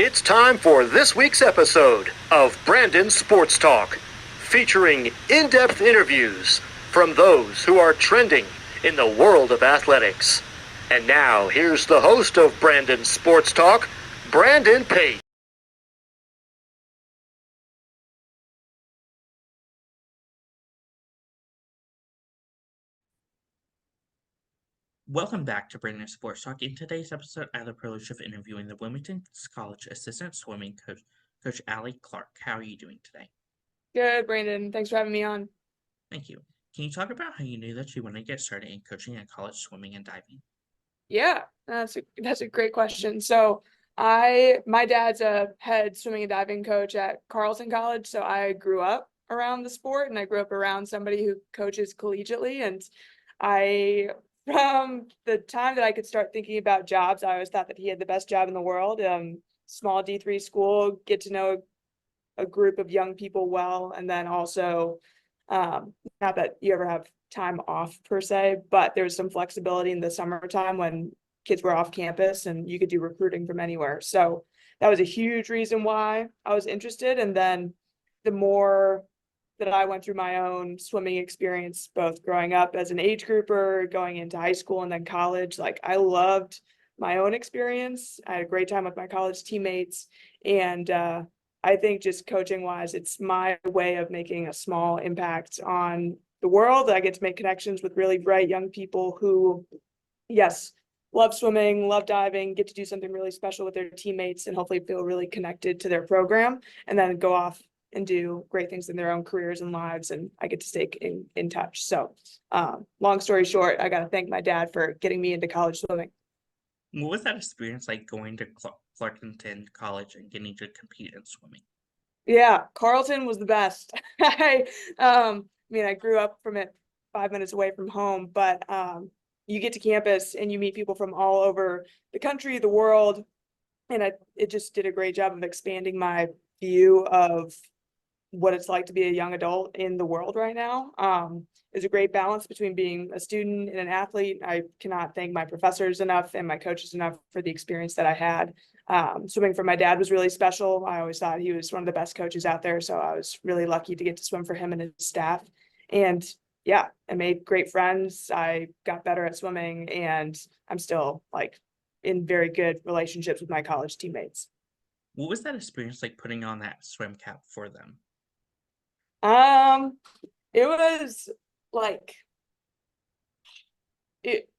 It's time for this week's episode of Brandon Sports Talk, featuring in-depth interviews from those who are trending in the world of athletics. And now, here's the host of Brandon Sports Talk, Brandon Pate. Welcome back to Brandon Sports Talk. In today's episode, I had the privilege of interviewing the Wilmington College assistant swimming coach, Coach Allie Clark. How are you doing today? Good, Brandon. Thanks for having me on. Thank you. Can you talk about how you knew that you wanted to get started in coaching at college swimming and diving? Yeah, that's a great question. So my dad's a head swimming and diving coach at Carleton College. So I grew up around the sport and I grew up around somebody who coaches collegiately. And I from the time that I could start thinking about jobs, I always thought that he had the best job in the world. Small D3 school, get to know a group of young people well, and then also not that you ever have time off per se, but there was some flexibility in the summertime when kids were off campus and you could do recruiting from anywhere. So that was a huge reason why I was interested. And then the more that I went through my own swimming experience, both growing up as an age grouper, going into high school and then college, like I loved my own experience. I had a great time with my college teammates. And I think just coaching wise, it's my way of making a small impact on the world. I get to make connections with really bright young people who, yes, love swimming, love diving, get to do something really special with their teammates and hopefully feel really connected to their program and then go off and do great things in their own careers and lives. And I get to stay in touch. So long story short, I got to thank my dad for getting me into college swimming. What was that experience like going to Clarkton College and getting to compete in swimming? Yeah, Carleton was the best. I grew up from it 5 minutes away from home, but you get to campus and you meet people from all over the country, the world, and it just did a great job of expanding my view of what it's like to be a young adult in the world right now. There's a great balance between being a student and an athlete. I cannot thank my professors enough and my coaches enough for the experience that I had. Swimming for my dad was really special. I always thought he was one of the best coaches out there. So I was really lucky to get to swim for him and his staff. And yeah, I made great friends. I got better at swimming and I'm still like in very good relationships with my college teammates. What was that experience like putting on that swim cap for them? It was like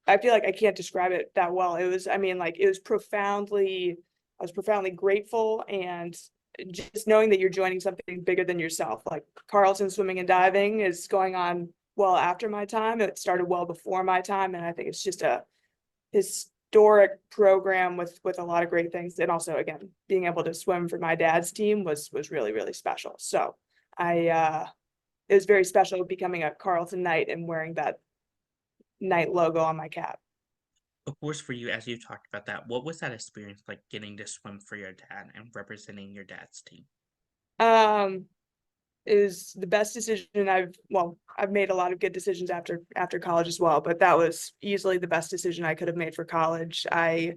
I feel like I can't describe it that well. It was, it was I was profoundly grateful and just knowing that you're joining something bigger than yourself. Like Carleton Swimming and Diving is going on well after my time. It started well before my time. And I think it's just a historic program with a lot of great things. And also, again, being able to swim for my dad's team was really, really special. So it was very special becoming a Carleton Knight and wearing that Knight logo on my cap. Of course, for you, as you talked about that, what was that experience like getting to swim for your dad and representing your dad's team? Um, it was the best decision I've made a lot of good decisions after college as well, but that was easily the best decision I could have made for college. I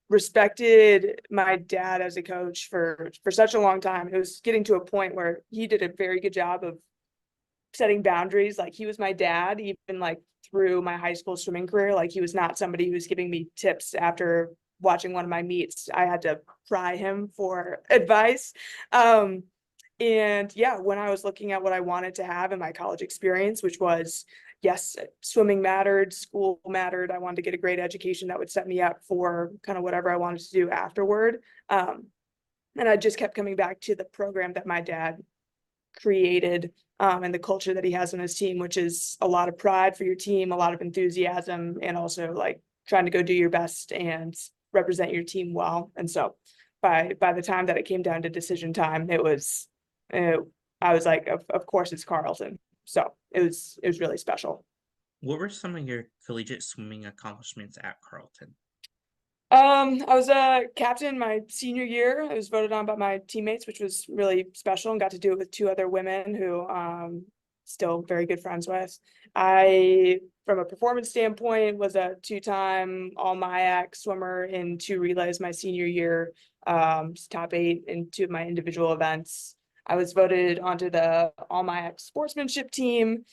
respected my dad as a coach for such a long time. It was getting to a point where he did a very good job of setting boundaries. Like he was my dad, even like through my high school swimming career. Like he was not somebody who was giving me tips after watching one of my meets. I had to pry him for advice. And yeah, when I was looking at what I wanted to have in my college experience, which was, yes, swimming mattered, school mattered. I wanted to get a great education that would set me up for kind of whatever I wanted to do afterward. And I just kept coming back to the program that my dad created and the culture that he has on his team, which is a lot of pride for your team, a lot of enthusiasm, and also like trying to go do your best and represent your team well. And so by the time that it came down to decision time, I was like, of course it's Carleton. So it was really special. What were some of your collegiate swimming accomplishments at Carleton? I was a captain my senior year. I was voted on by my teammates, which was really special, and got to do it with two other women who still very good friends with. I from a performance standpoint, was a 2-time all MIAC swimmer in 2 relays my senior year, top 8 in 2 of my individual events. I was voted onto the all MIAC sportsmanship team.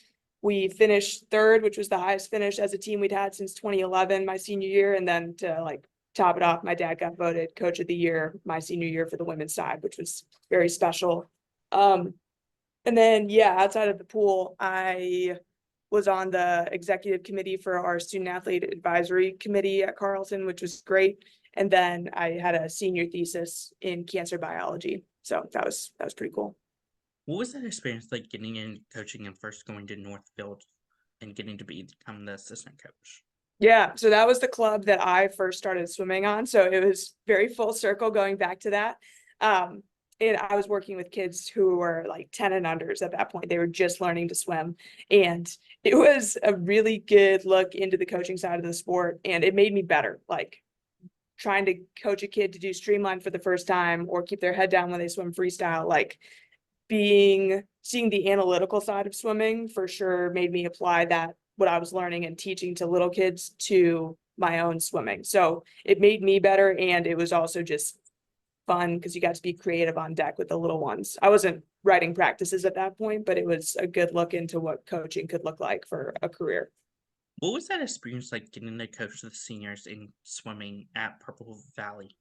We finished 3rd, which was the highest finish as a team we'd had since 2011, my senior year. And then to like top it off, my dad got voted coach of the year my senior year for the women's side, which was very special. And then, yeah, outside of the pool, I was on the executive committee for our student athlete advisory committee at Carleton, which was great. And then I had a senior thesis in cancer biology. So that was pretty cool. What was that experience like getting in coaching and first going to Northfield and getting to become the assistant coach? Yeah, so that was the club that I first started swimming on. So it was very full circle going back to that. And I was working with kids who were like 10 and unders at that point. They were just learning to swim. And it was a really good look into the coaching side of the sport. And it made me better. Like trying to coach a kid to do streamline for the first time or keep their head down when they swim freestyle, like seeing the analytical side of swimming for sure made me apply that what I was learning and teaching to little kids to my own swimming. So it made me better, and it was also just fun because you got to be creative on deck with the little ones. I wasn't writing practices at that point, but it was a good look into what coaching could look like for a career. What was that experience like getting to coach the seniors in swimming at Purple Valley?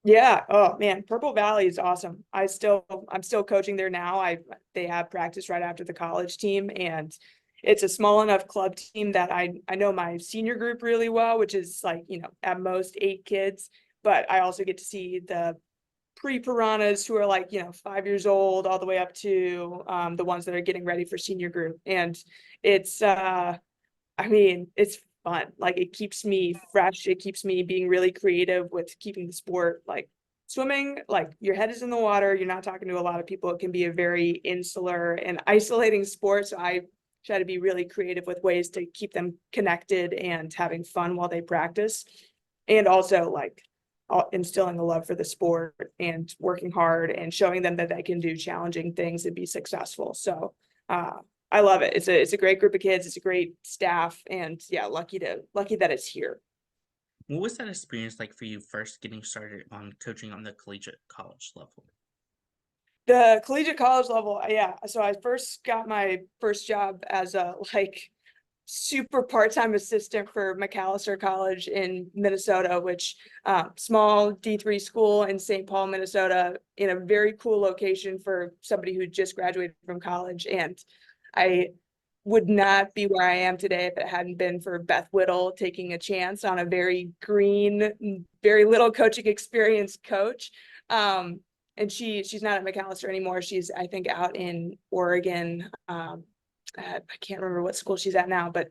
Yeah. Oh man, Purple Valley is awesome. I'm still coaching there now. They have practice right after the college team, and it's a small enough club team that I know my senior group really well, which is like, at most 8 kids, but I also get to see the pre-piranhas who are like, 5 years old all the way up to the ones that are getting ready for senior group. And it's it's fun. Like it keeps me fresh. It keeps me being really creative with keeping the sport like swimming, like your head is in the water. You're not talking to a lot of people. It can be a very insular and isolating sport. So I try to be really creative with ways to keep them connected and having fun while they practice. And also like instilling a love for the sport and working hard and showing them that they can do challenging things and be successful. So I love it. It's a great group of kids. It's a great staff, and yeah, lucky that it's here. What was that experience like for you first getting started on coaching on the collegiate college level? The collegiate college level, yeah. So I first got my first job as a like super part-time assistant for Macalester College in Minnesota, which small D3 school in St. Paul, Minnesota, in a very cool location for somebody who just graduated from college. And I would not be where I am today if it hadn't been for Beth Whittle taking a chance on a very green, very little coaching experience coach. And she's not at Macalester anymore. She's, I think, out in Oregon. I can't remember what school she's at now, but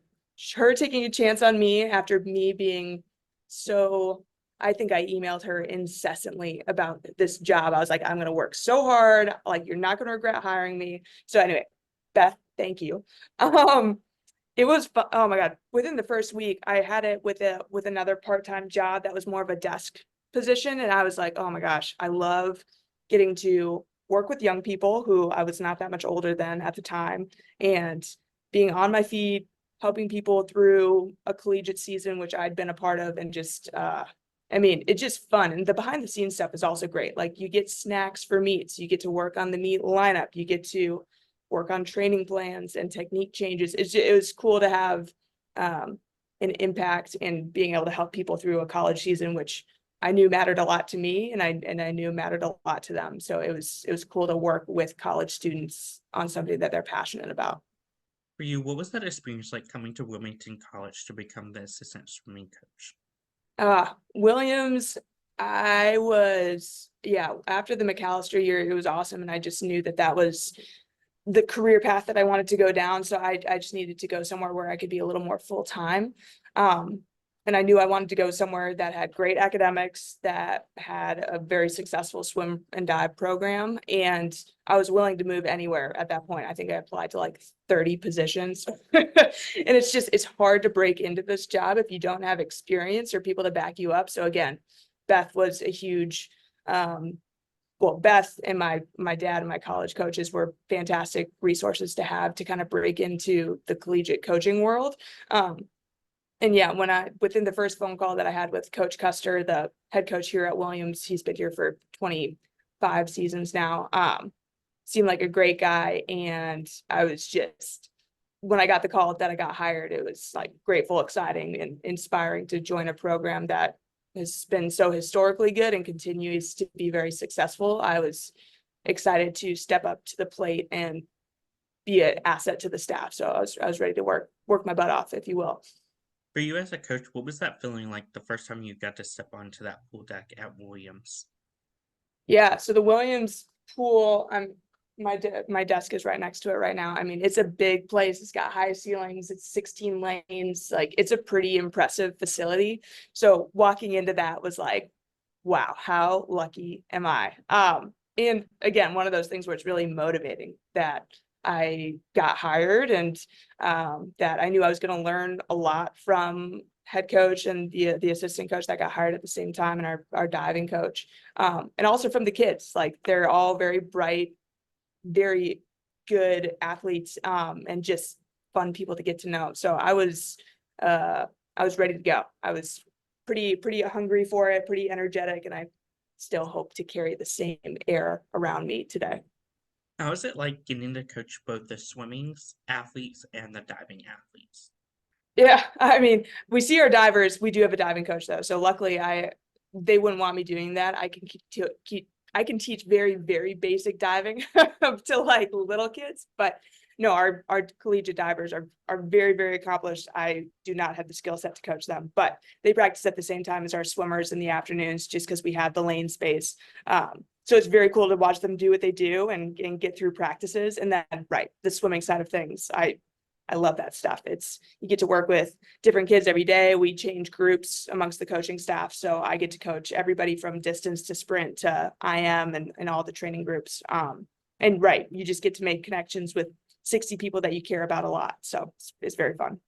her taking a chance on me after me being so, I think I emailed her incessantly about this job. I was like, I'm going to work so hard. Like, you're not going to regret hiring me. So anyway, Beth, thank you. It was, oh my God, within the first week, I had it with another part-time job that was more of a desk position. And I was like, oh my gosh, I love getting to work with young people who I was not that much older than at the time, and being on my feet, helping people through a collegiate season, which I'd been a part of, and just, it's just fun. And the behind the scenes stuff is also great. Like you get snacks for meets, you get to work on the meet lineup, you get to work on training plans and technique changes. It was cool to have an impact in being able to help people through a college season, which I knew mattered a lot to me, and I knew mattered a lot to them. So it was cool to work with college students on something that they're passionate about. For you, what was that experience like coming to Wilmington College to become the assistant swimming coach? Williams, after the Macalester year, it was awesome. And I just knew that was the career path that I wanted to go down. So I just needed to go somewhere where I could be a little more full-time. And I knew I wanted to go somewhere that had great academics, that had a very successful swim and dive program. And I was willing to move anywhere at that point. I think I applied to like 30 positions. And it's hard to break into this job if you don't have experience or people to back you up. So again, Beth was a huge well, Beth and my dad and my college coaches were fantastic resources to have to kind of break into the collegiate coaching world. And yeah, within the first phone call that I had with Coach Custer, the head coach here at Williams, he's been here for 25 seasons now. Seemed like a great guy. And I was just, when I got the call that I got hired, it was like grateful, exciting, and inspiring to join a program that has been so historically good and continues to be very successful. I was excited to step up to the plate and be an asset to the staff. So I was ready to work my butt off, if you will. For you as a coach, what was that feeling like the first time you got to step onto that pool deck at Williams? Yeah, so the Williams pool, my desk is right next to it right now. I mean, it's a big place. It's got high ceilings. It's 16 lanes. Like, it's a pretty impressive facility. So walking into that was like, wow, how lucky am I? And again, one of those things where it's really motivating that I got hired, and that I knew I was going to learn a lot from head coach and the assistant coach that got hired at the same time, and our diving coach, and also from the kids. Like, they're all very bright, very good athletes, and just fun people to get to know. So I was ready to go. I was pretty hungry for it, pretty energetic, and I still hope to carry the same air around me today. How is it like getting to coach both the swimming athletes and the diving athletes? Yeah, I mean, we see our divers. We do have a diving coach though, so luckily they wouldn't want me doing that. I can teach very, very basic diving to like little kids, but no, our collegiate divers are very, very accomplished. I do not have the skill set to coach them, but they practice at the same time as our swimmers in the afternoons, just because we have the lane space. So it's very cool to watch them do what they do and get through practices. And then, right, the swimming side of things, I love that stuff. You get to work with different kids every day. We change groups amongst the coaching staff. So I get to coach everybody from distance to sprint to IM and all the training groups. And right, you just get to make connections with 60 people that you care about a lot. So it's very fun.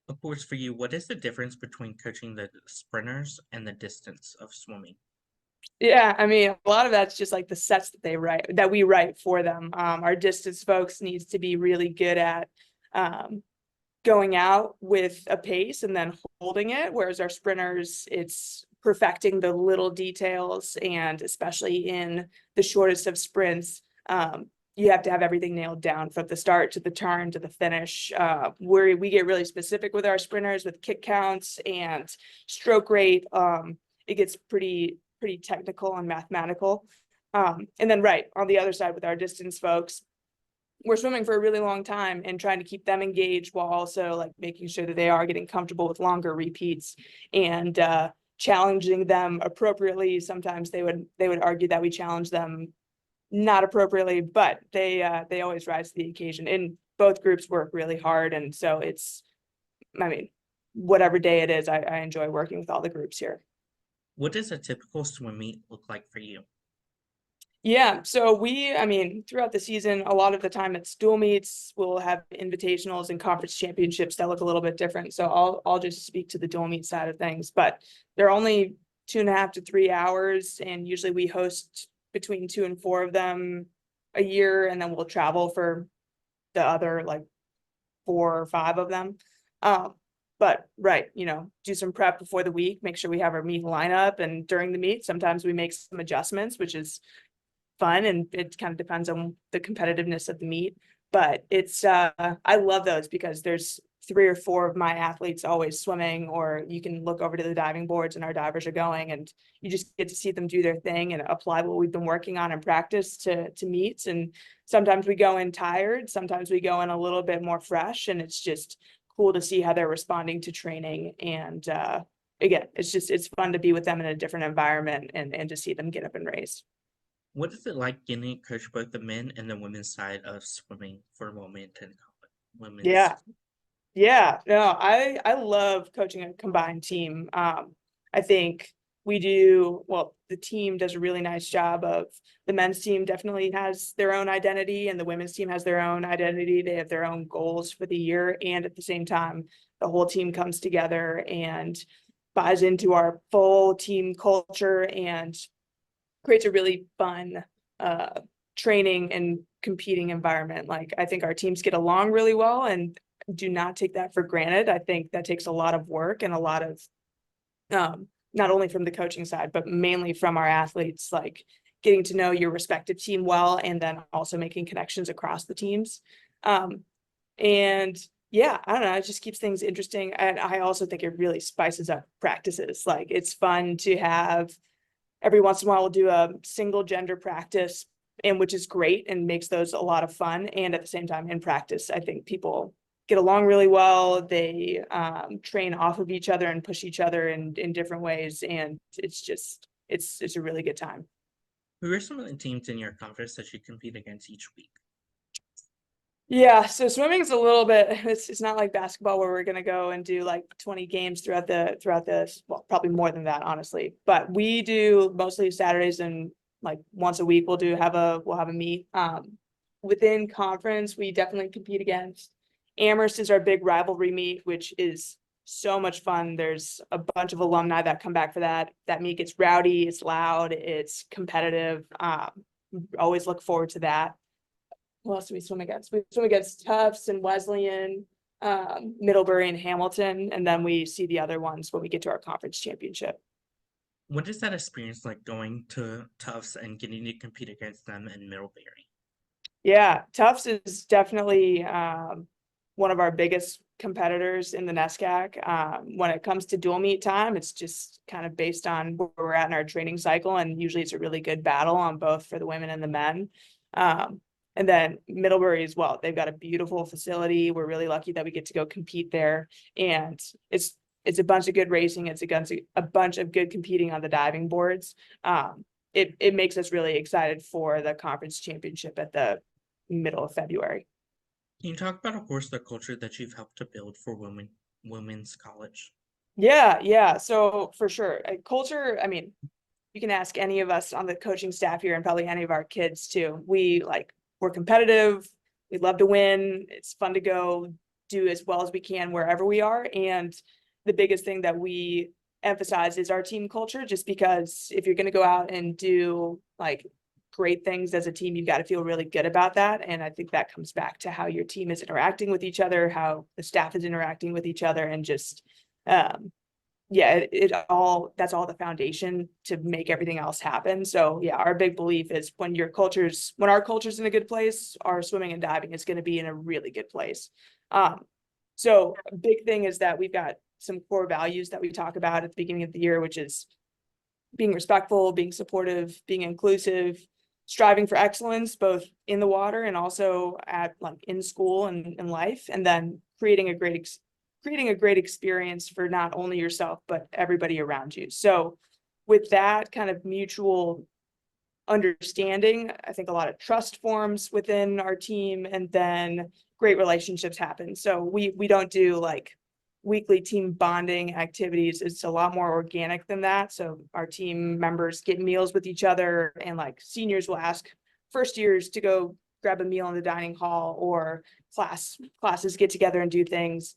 Of course, for you, what is the difference between coaching the sprinters and the distance of swimming? Yeah, I mean, a lot of that's just like the sets that we write for them. Our distance folks needs to be really good at going out with a pace and then holding it, whereas our sprinters, it's perfecting the little details, and especially in the shortest of sprints, you have to have everything nailed down from the start to the turn to the finish. Where we get really specific with our sprinters with kick counts and stroke rate. It gets pretty technical and mathematical. And then right on the other side with our distance folks, we're swimming for a really long time and trying to keep them engaged while also like making sure that they are getting comfortable with longer repeats and challenging them appropriately. Sometimes they would argue that we challenge them not appropriately, but they always rise to the occasion. And both groups work really hard, and so I mean, whatever day it is, I enjoy working with all the groups here. What does a typical swim meet look like for you? Yeah, so I mean, throughout the season, a lot of the time it's dual meets. We'll have invitationals and conference championships that look a little bit different. So I'll just speak to the dual meet side of things, but they're only 2.5 to 3 hours, and usually we host between 2 and 4 of them a year, and then we'll travel for the other like 4 or 5 of them. But right, do some prep before the week, make sure we have our meet lineup, and during the meet, sometimes we make some adjustments, which is fun, and it kind of depends on the competitiveness of the meet. But it's I love those because there's 3 or 4 of my athletes always swimming, or you can look over to the diving boards and our divers are going, and you just get to see them do their thing and apply what we've been working on in practice to meets. And sometimes we go in tired, sometimes we go in a little bit more fresh, and it's just cool to see how they're responding to training. And again, it's fun to be with them in a different environment and to see them get up and race. What is it like getting to coach both the men and the women's side of swimming for Wilmington women's? Yeah, no, I love coaching a combined team. I think the team does a really nice job of, the men's team definitely has their own identity and the women's team has their own identity. They have their own goals for the year, and at the same time, the whole team comes together and buys into our full team culture and creates a really fun training and competing environment. Like, I think our teams get along really well and do not take that for granted. I think that takes a lot of work and a lot of not only from the coaching side, but mainly from our athletes, like getting to know your respective team well, and then also making connections across the teams. And yeah, I don't know, it just keeps things interesting. And I also think it really spices up practices. Like, it's fun to have every once in a while we'll do a single gender practice, and which is great and makes those a lot of fun. And at the same time, in practice, I think people get along really well. They train off of each other and push each other in different ways. And it's just, it's a really good time. Who are some of the teams in your conference that you compete against each week? Yeah, so swimming is a little bit, it's not like basketball where we're gonna go and do like 20 games throughout this, well, probably more than that, honestly. But we do mostly Saturdays, and like once a week we'll have a meet. Within conference, we definitely compete against Amherst is our big rivalry meet, which is so much fun. There's a bunch of alumni that come back for that. That meet gets rowdy, it's loud, it's competitive. Always look forward to that. Who else do we swim against? We swim against Tufts and Wesleyan, Middlebury and Hamilton, and then we see the other ones when we get to our conference championship. What is that experience like, going to Tufts and getting to compete against them in Middlebury? Yeah, Tufts is definitely one of our biggest competitors in the NESCAC. When it comes to dual meet time, it's just kind of based on where we're at in our training cycle, and usually it's a really good battle on both for the women and the men. And then Middlebury as well. They've got a beautiful facility. We're really lucky that we get to go compete there, and it's a bunch of good racing. It's a bunch of good competing on the diving boards. It makes us really excited for the conference championship at the middle of February. Can you talk about, of course, the culture that you've helped to build for women's college? Yeah. So for sure, culture. I mean, you can ask any of us on the coaching staff here, and probably any of our kids too. We're competitive. We love to win. It's fun to go do as well as we can wherever we are. And the biggest thing that we emphasize is our team culture, just because if you're going to go out and do like great things as a team, you've got to feel really good about that. And I think that comes back to how your team is interacting with each other, how the staff is interacting with each other, and just, that's all the foundation to make everything else happen. So yeah, our big belief is when our culture's in a good place, our swimming and diving is going to be in a really good place. So a big thing is that we've got some core values that we talk about at the beginning of the year, which is being respectful, being supportive, being inclusive, striving for excellence, both in the water and also at like in school and in life, and then creating a great experience for not only yourself, but everybody around you. So with that kind of mutual understanding, I think a lot of trust forms within our team, and then great relationships happen. So we don't do like weekly team bonding activities. It's a lot more organic than that. So our team members get meals with each other, and like seniors will ask first years to go grab a meal in the dining hall, or classes get together and do things.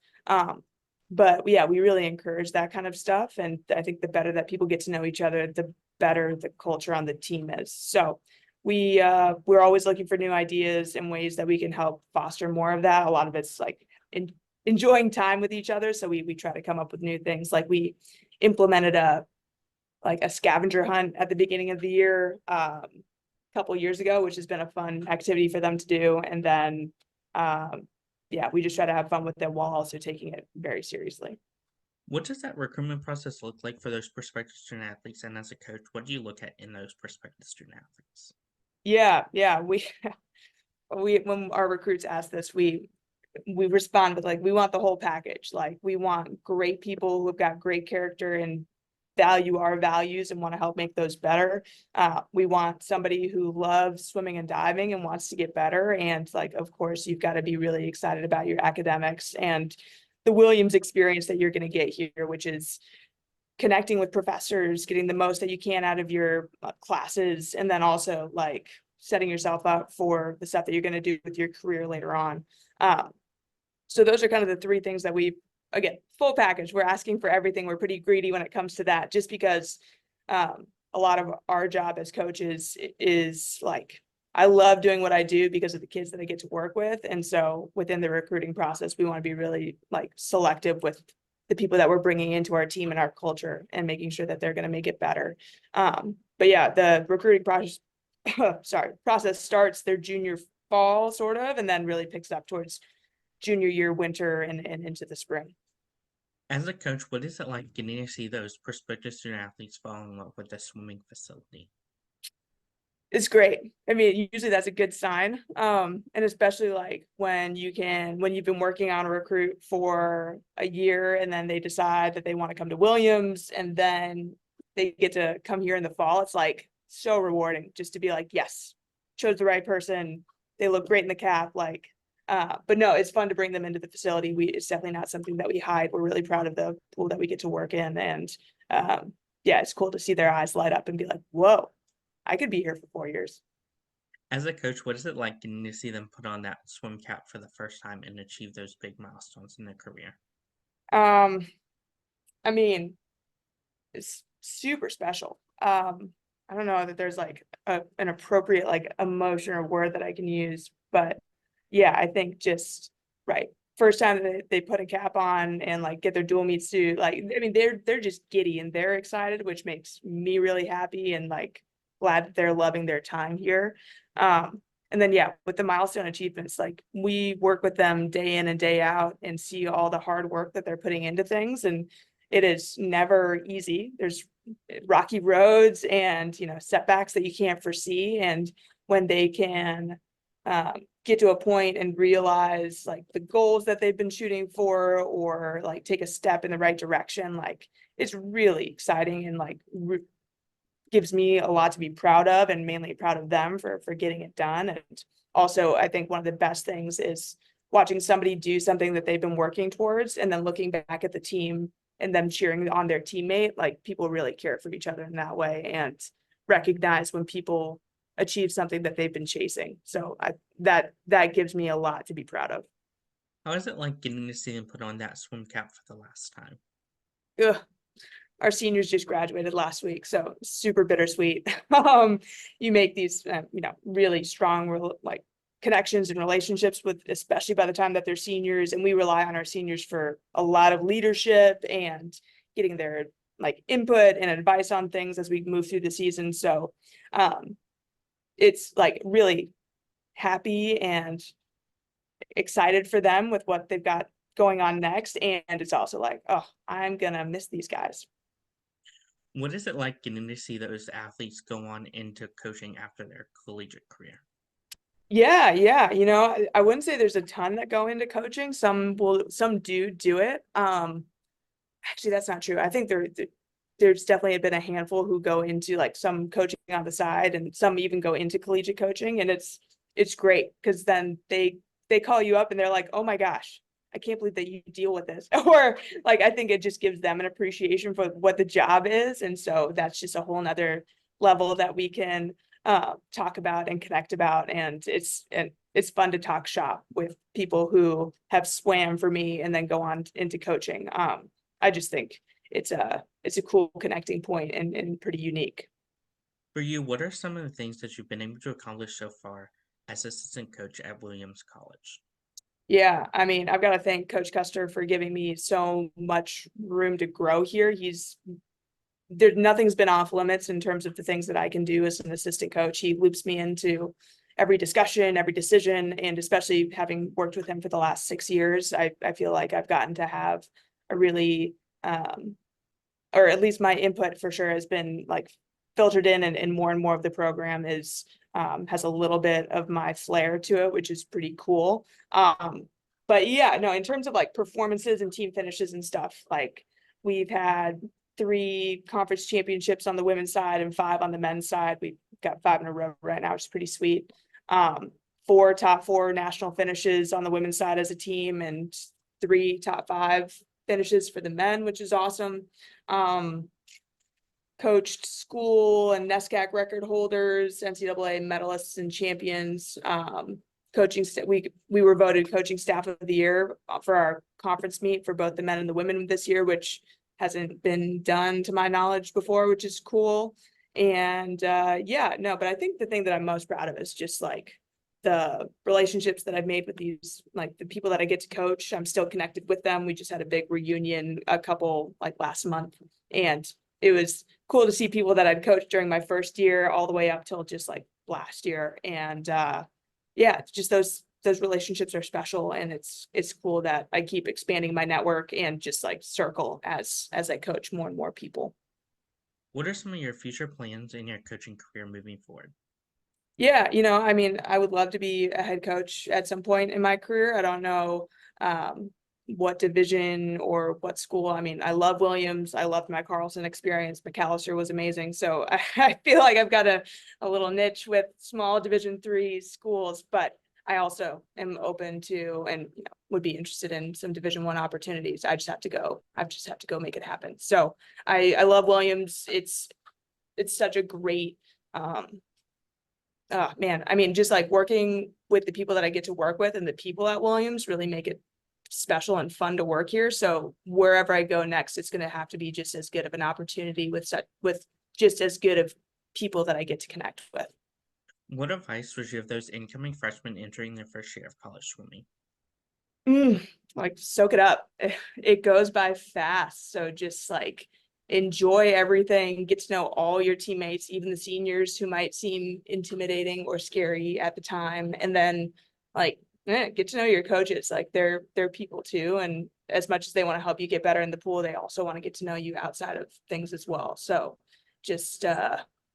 But yeah, we really encourage that kind of stuff. And I think the better that people get to know each other, the better the culture on the team is. So we're always looking for new ideas and ways that we can help foster more of that. A lot of it's like enjoying time with each other. So we try to come up with new things. Like we implemented a scavenger hunt at the beginning of the year, a couple years ago, which has been a fun activity for them to do. And then, we just try to have fun with it while also taking it very seriously. What does that recruitment process look like for those prospective student athletes? And as a coach, what do you look at in those prospective student athletes? Yeah. We when our recruits ask this, we respond with like, we want the whole package. Like, we want great people who've got great character and value our values and want to help make those better. We want somebody who loves swimming and diving and wants to get better. And like, of course, you've got to be really excited about your academics and the Williams experience that you're going to get here, which is connecting with professors, getting the most that you can out of your classes, and then also like setting yourself up for the stuff that you're going to do with your career later on. So those are kind of the three things that again, full package. We're asking for everything. We're pretty greedy when it comes to that, just because a lot of our job as coaches is like, I love doing what I do because of the kids that I get to work with. And so within the recruiting process, we want to be really like selective with the people that we're bringing into our team and our culture and making sure that they're going to make it better. But yeah, the recruiting process, process starts their junior fall sort of, and then really picks up towards junior year, winter, and into the spring. As a coach, what is it like getting to see those prospective student athletes fall in love with the swimming facility? It's great. I mean, usually that's a good sign. And especially like when you've been working on a recruit for a year and then they decide that they want to come to Williams and then they get to come here in the fall. It's like so rewarding just to be like, yes, chose the right person. They look great in the cap. Like, but no, it's fun to bring them into the facility. It's definitely not something that we hide. We're really proud of the pool that we get to work in. And yeah, it's cool to see their eyes light up and be like, whoa, I could be here for 4 years. As a coach, what is it like getting to see them put on that swim cap for the first time and achieve those big milestones in their career? Um, I mean, it's super special. I don't know that there's like an appropriate like emotion or word that I can use, but yeah, I think just right. First time that they put a cap on and like get their dual meet suit, like I mean they're just giddy and they're excited, which makes me really happy and like glad that they're loving their time here. And then yeah, with the milestone achievements, like we work with them day in and day out and see all the hard work that they're putting into things, and it is never easy. There's rocky roads and setbacks that you can't foresee, and when they can get to a point and realize like the goals that they've been shooting for or like take a step in the right direction, like it's really exciting and like gives me a lot to be proud of, and mainly proud of them for getting it done. And also I think one of the best things is watching somebody do something that they've been working towards and then looking back at the team and them cheering on their teammate. Like people really care for each other in that way and recognize when people achieve something that they've been chasing. So that gives me a lot to be proud of. How is it like getting to see them put on that swim cap for the last time? Ugh. Our seniors just graduated last week, so super bittersweet. You make these really strong like connections and relationships with, especially by the time that they're seniors, and we rely on our seniors for a lot of leadership and getting their like input and advice on things as we move through the season. So it's like really happy and excited for them with what they've got going on next, and it's also like, oh, I'm gonna miss these guys. What is it like getting to see those athletes go on into coaching after their collegiate career? Yeah, yeah. I wouldn't say there's a ton that go into coaching. Some do it. Actually, that's not true. I think there's definitely been a handful who go into like some coaching on the side, and some even go into collegiate coaching, and it's great because then they call you up and they're like, oh my gosh, I can't believe that you deal with this. Or like, I think it just gives them an appreciation for what the job is. And so that's just a whole nother level that we can talk about and connect about. And it's fun to talk shop with people who have swam for me and then go on into coaching. I just think it's a cool connecting point and pretty unique. For you, what are some of the things that you've been able to accomplish so far as assistant coach at Williams College? Yeah, I mean, I've got to thank Coach Custer for giving me so much room to grow here. Nothing's been off limits in terms of the things that I can do as an assistant coach. He loops me into every discussion, every decision, and especially having worked with him for the last 6 years, I feel like I've gotten to have a really, or at least my input for sure has been like filtered in, and more of the program is has a little bit of my flair to it, which is pretty cool. But yeah, no, in terms of like performances and team finishes and stuff, like we've had 3 conference championships on the women's side and 5 on the men's side. We've got 5 in a row right now, which is pretty sweet. 4 top 4 national finishes on the women's side as a team, and 3 top 5 finishes for the men, which is awesome. Coached school and NESCAC record holders, NCAA medalists and champions. We were voted coaching staff of the year for our conference meet for both the men and the women this year, which hasn't been done to my knowledge before, which is cool. And yeah, no, but I think the thing that I'm most proud of is just like the relationships that I've made with these, like the people that I get to coach. I'm still connected with them. We just had a big reunion a couple like last month, and it was cool to see people that I'd coached during my first year all the way up till just like last year. And yeah, it's just those relationships are special, and it's cool that I keep expanding my network and just like circle as I coach more and more people. What are some of your future plans in your coaching career moving forward? Yeah, I mean, I would love to be a head coach at some point in my career. I don't know what division or what school. I mean, I love Williams. I loved my Carlson experience. McAllister was amazing. So I feel like I've got a little niche with small Division III schools, but I also am open to and would be interested in some Division I opportunities. I just have to go make it happen. So I love Williams. It's such a great oh man, I mean, just like working with the people that I get to work with and the people at Williams really make it special and fun to work here. So wherever I go next, it's going to have to be just as good of an opportunity with just as good of people that I get to connect with. What advice would you give those incoming freshmen entering their first year of college swimming? Like soak it up. It goes by fast. So just like enjoy everything, get to know all your teammates, even the seniors who might seem intimidating or scary at the time. And then like get to know your coaches. Like they're people too. And as much as they want to help you get better in the pool, they also want to get to know you outside of things as well. So just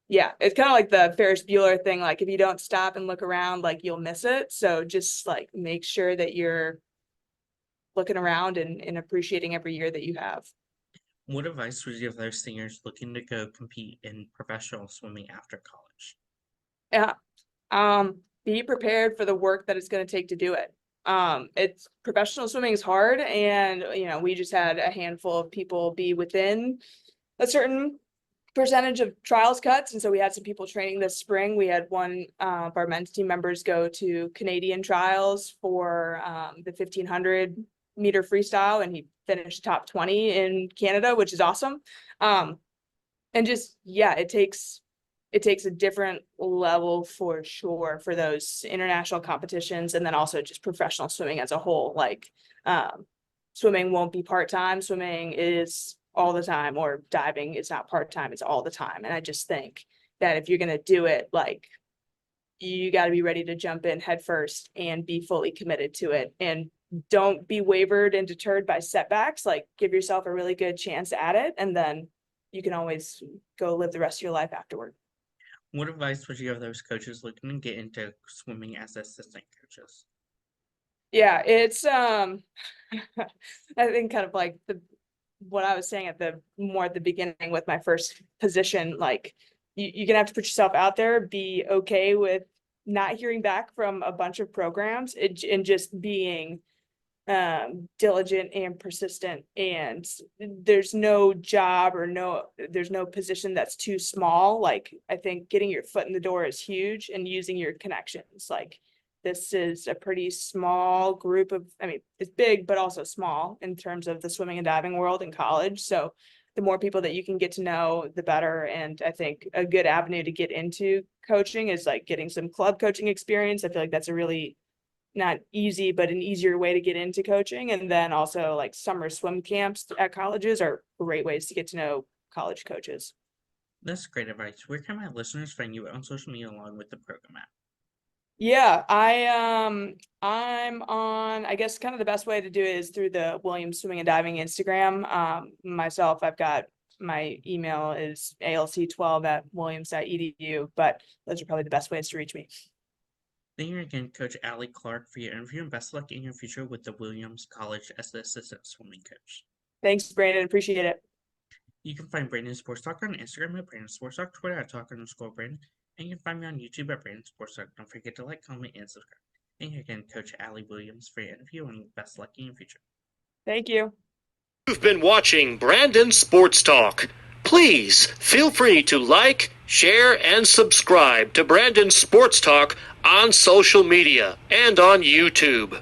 yeah, it's kind of like the Ferris Bueller thing. Like if you don't stop and look around, like you'll miss it. So just like make sure that you're looking around and appreciating every year that you have. What advice would you give those seniors looking to go compete in professional swimming after college? Yeah. Be prepared for the work that it's going to take to do it. It's professional swimming is hard, and we just had a handful of people be within a certain percentage of trials cuts, and so we had some people training this spring. We had one of our men's team members go to Canadian trials for the 1500-meter freestyle, and he finished top 20 in Canada, which is awesome. And just yeah, it takes a different level for sure for those international competitions, and then also just professional swimming as a whole. Like swimming won't be part-time. Swimming is all the time, or diving is not part-time, it's all the time. And I just think that if you're going to do it, like you got to be ready to jump in head first and be fully committed to it, and don't be wavered and deterred by setbacks. Like give yourself a really good chance at it, and then you can always go live the rest of your life afterward. What advice would you give those coaches looking to get into swimming as assistant coaches? Yeah, it's I think kind of like what I was saying at the beginning with my first position, like you're gonna have to put yourself out there, be okay with not hearing back from a bunch of programs, and just being diligent and persistent. And there's no job there's no position that's too small. Like I think getting your foot in the door is huge, and using your connections. Like this is a pretty small group of, I mean, it's big, but also small in terms of the swimming and diving world in college. So the more people that you can get to know, the better. And I think a good avenue to get into coaching is like getting some club coaching experience. I feel like that's a really not easy, but an easier way to get into coaching. And then also like summer swim camps at colleges are great ways to get to know college coaches. That's great advice. Where can my listeners find you on social media along with the program app? Yeah, I'm on, I guess kind of the best way to do it is through the Williams Swimming and Diving Instagram. Myself, I've got my email is alc12@williams.edu, but those are probably the best ways to reach me. Thank you again, Coach Allie Clark, for your interview, and best luck in your future with the Williams College as the assistant swimming coach. Thanks, Brandon. Appreciate it. You can find Brandon Sports Talk on Instagram at Brandon Sports Talk, Twitter at Talk_Brandon, and you can find me on YouTube at Brandon Sports Talk. Don't forget to like, comment, and subscribe. Thank you again, Coach Allie Williams, for your interview, and best luck in your future. Thank you. You've been watching Brandon Sports Talk. Please feel free to like, share, and subscribe to Brandon Sports Talk on social media and on YouTube.